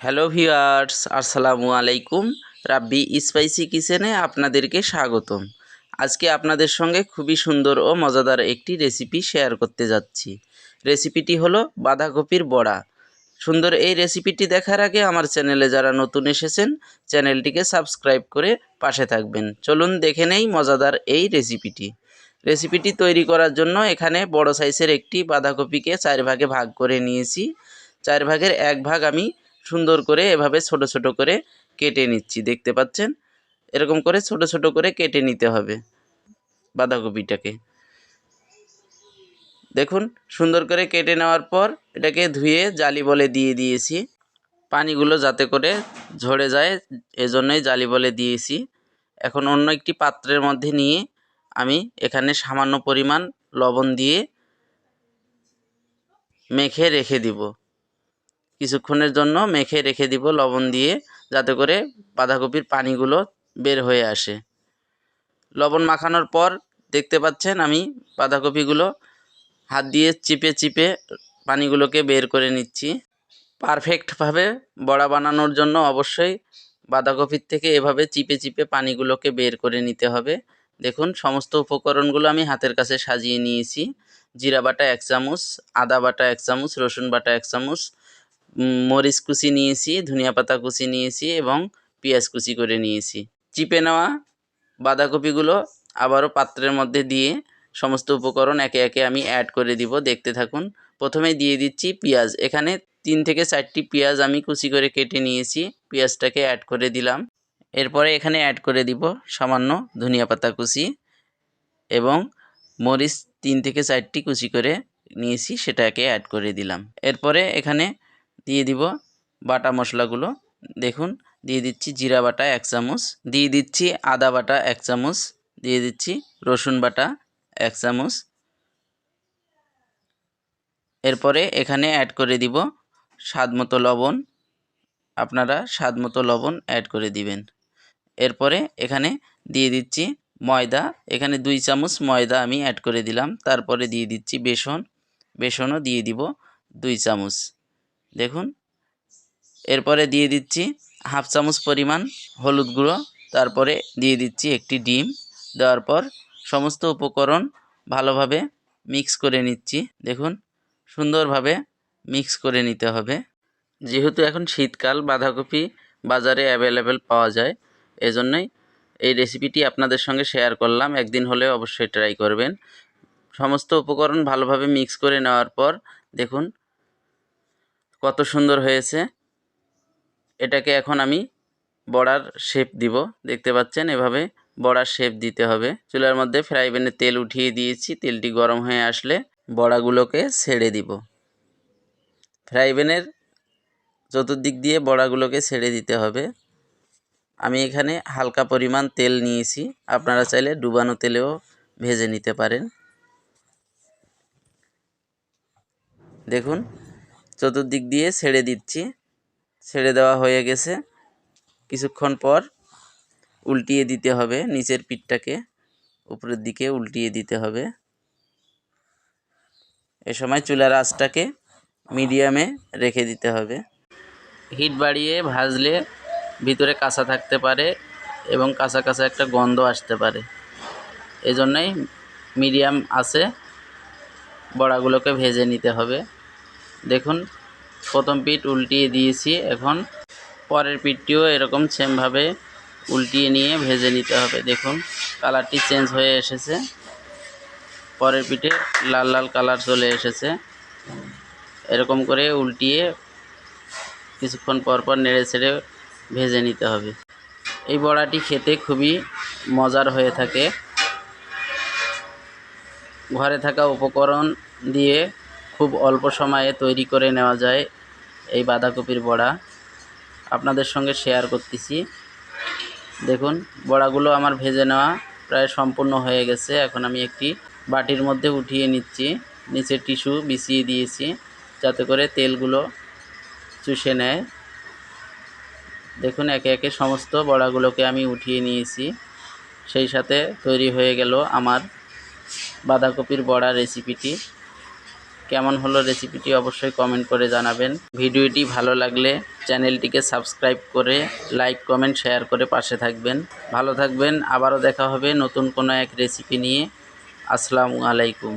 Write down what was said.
Hello viewers, আসসালামু আলাইকুম। রাব্বি spicy কিচেনে আপনাদেরকে স্বাগতম। আজকে আপনাদের সঙ্গে খুবই সুন্দর ও মজাদার একটি রেসিপি শেয়ার করতে যাচ্ছি। রেসিপিটি হলো বাঁধাকপির বড়া। সুন্দর এই রেসিপিটি দেখার আগে আমার চ্যানেলে যারা নতুন এসেছেন চ্যানেলটিকে সাবস্ক্রাইব করে পাশে থাকবেন। চলুন দেখে নেই মজাদার এই রেসিপিটি। রেসিপিটি তৈরি করার জন্য এখানে বড় সাইজের একটি বাঁধাকপিকে 4 ভাগে ভাগ করে নিয়েছি। 4 ভাগের 1 ভাগ আমি সুন্দর করে এভাবে ছোট ছোট করে কেটে নিচ্ছি। দেখতে পাচ্ছেন, এরকম করে ছোট ছোট করে কেটে নিতে হবে বাঁধাকপিটাকে। দেখুন, সুন্দর করে কেটে নেওয়ার পর এটাকে ধুয়ে জালি বলে দিয়ে দিয়েছি, পানিগুলো যাতে করে ঝরে যায় এজন্যই জালি বলে দিয়েছি। এখন অন্য একটি পাত্রের মধ্যে নিয়ে আমি এখানে সামান্য পরিমাণ লবণ দিয়ে মেখে রেখে দিব। কিছুক্ষণের জন্য মেখে রেখে দিব লবণ দিয়ে, যাতে করে বাঁধাকপির পানিগুলো বের হয়ে আসে। লবণ মাখানোর পর দেখতে পাচ্ছেন আমি বাঁধাকপিগুলো হাত দিয়ে চিপে চিপে পানিগুলোকে বের করে নিচ্ছি। পারফেক্টভাবে বড়া বানানোর জন্য অবশ্যই বাঁধাকপির থেকে এভাবে চিপে চিপে পানিগুলোকে বের করে নিতে হবে। দেখুন, সমস্ত উপকরণগুলো আমি হাতের কাছে সাজিয়ে নিয়েছি। জিরা বাটা 1 চামচ, আদা বাটা 1 চামচ, রসুন বাটা 1 চামচ, মরিচ কুচি নিয়েছি, ধনিয়া পাতা কুচি নিয়েছি এবং পেঁয়াজ কুচি করে নিয়েছি। চিপে নেওয়া বাঁধাকপিগুলো আবারও পাত্রের মধ্যে দিয়ে সমস্ত উপকরণ একে একে আমি অ্যাড করে দিব। দেখতে থাকুন। প্রথমে দিয়ে দিচ্ছি পেঁয়াজ। এখানে 3 থেকে 4টি পেঁয়াজ আমি কুচি করে কেটে নিয়েছি। পেঁয়াজটাকে অ্যাড করে দিলাম। এরপরে এখানে অ্যাড করে দিব সামান্য ধনিয়া পাতা কুচি এবং মরিচ 3 থেকে 4টি কুচি করে নিয়েছি, সেটাকে অ্যাড করে দিলাম। এরপরে এখানে দিয়ে দিব বাটা মশলাগুলো। দেখুন, দিয়ে দিচ্ছি জিরা বাটা 1 চামচ, দিয়ে দিচ্ছি আদা বাটা 1 চামচ, দিয়ে দিচ্ছি রসুন বাটা 1 চামচ। এরপরে এখানে অ্যাড করে দিব স্বাদ মতো লবণ। আপনারা স্বাদ মতো লবণ অ্যাড করে দিবেন। এরপরে এখানে দিয়ে দিচ্ছি ময়দা। এখানে 2 চামচ ময়দা আমি অ্যাড করে দিলাম। তারপরে দিয়ে দিচ্ছি বেসনও দিয়ে দিব 2 চামচ। দেখুন, এরপরে দিয়ে দিচ্ছি হাফ চামচ পরিমাণ হলুদ গুঁড়ো। তারপরে দিয়ে দিচ্ছি একটি ডিম। দেওয়ার পর সমস্ত উপকরণ ভালোভাবে মিক্স করে নিচ্ছি। দেখুন, সুন্দরভাবে মিক্স করে নিতে হবে। যেহেতু এখন শীতকাল, বাঁধাকপি বাজারে অ্যাভেলেবেল পাওয়া যায়, এজন্যই এই রেসিপিটি আপনাদের সঙ্গে শেয়ার করলাম। একদিন হলে অবশ্যই ট্রাই করবেন। সমস্ত উপকরণ ভালোভাবে মিক্স করে নেওয়ার পর দেখুন কত সুন্দর হয়েছে। এটাকে এখন আমি বড়ার শেপ দিব। দেখতে পাচ্ছেন, এভাবে বড়ার শেপ দিতে হবে। চুলার মধ্যে ফ্রাই প্যানে তেল উঠিয়ে দিয়েছি। তেলটি গরম হয়ে আসলে বড়াগুলোকে ছেড়ে দিব। ফ্রাই প্যানের চতুর্দিক দিয়ে বড়াগুলোকে ছেড়ে দিতে হবে। আমি এখানে হালকা পরিমাণ তেল নিয়েছি, আপনারা চাইলে ডুবানো তেলেও ভেজে নিতে পারেন। দেখুন, চতুর্দিক দিয়ে ছেড়ে দিচ্ছি। ছেড়ে দেওয়া হয়ে গেছে। কিছুক্ষণ পর উল্টিয়ে দিতে হবে। নিচের পিঠটাকে উপরের দিকে উল্টিয়ে দিতে হবে। এ সময় চুলার আঁচটাকে মিডিয়ামে রেখে দিতে হবে। হিট বাড়িয়ে ভাজলে ভিতরে কাঁচা থাকতে পারে এবং কাঁচা কাঁচা একটা গন্ধ আসতে পারে। এজন্যই মিডিয়াম আঁচে বড়াগুলোকে ভেজে নিতে হবে। দেখুন, প্রথম পিঠ উল্টিয়ে দিয়েছি। এখন পরের পিঠটিও এরকম সেমভাবে উল্টিয়ে নিয়ে ভেজে নিতে হবে। দেখুন, কালারটি চেঞ্জ হয়ে এসেছে। পরের পিঠে লাল লাল কালার চলে এসেছে। এরকম করে উল্টিয়ে কিছুক্ষণ পর পর নেড়ে ছেড়ে ভেজে নিতে হবে। এই বড়াটি খেতে খুবই মজার হয়ে থাকে। ঘরে থাকা উপকরণ দিয়ে খুব অল্প সময়ে তৈরি করে নেওয়া যায় এই বাঁধাকপির বড়া। আপনাদের সঙ্গে শেয়ার করতেছি। দেখুন, বড়াগুলো আমার ভেজে নেওয়া প্রায় সম্পূর্ণ হয়ে গেছে। এখন আমি একটি বাটির মধ্যে উঠিয়ে নিচ্ছি। নিচে টিস্যু বিছিয়ে দিয়েছি যাতে করে তেলগুলো চুষে নেয়। দেখুন, একে একে সমস্ত বড়াগুলোকে আমি উঠিয়ে নিয়েছি। সেই সাথে তৈরি হয়ে গেল আমার বাঁধাকপির বড়া রেসিপিটি। কেমন হলো রেসিপিটি অবশ্যই কমেন্ট করে জানাবেন। ভিডিওটি ভালো লাগলে চ্যানেলটিকে সাবস্ক্রাইব করে লাইক কমেন্ট শেয়ার করে পাশে থাকবেন। ভালো থাকবেন। আবারও দেখা হবে নতুন কোনো এক রেসিপি নিয়ে। আসসালামু আলাইকুম।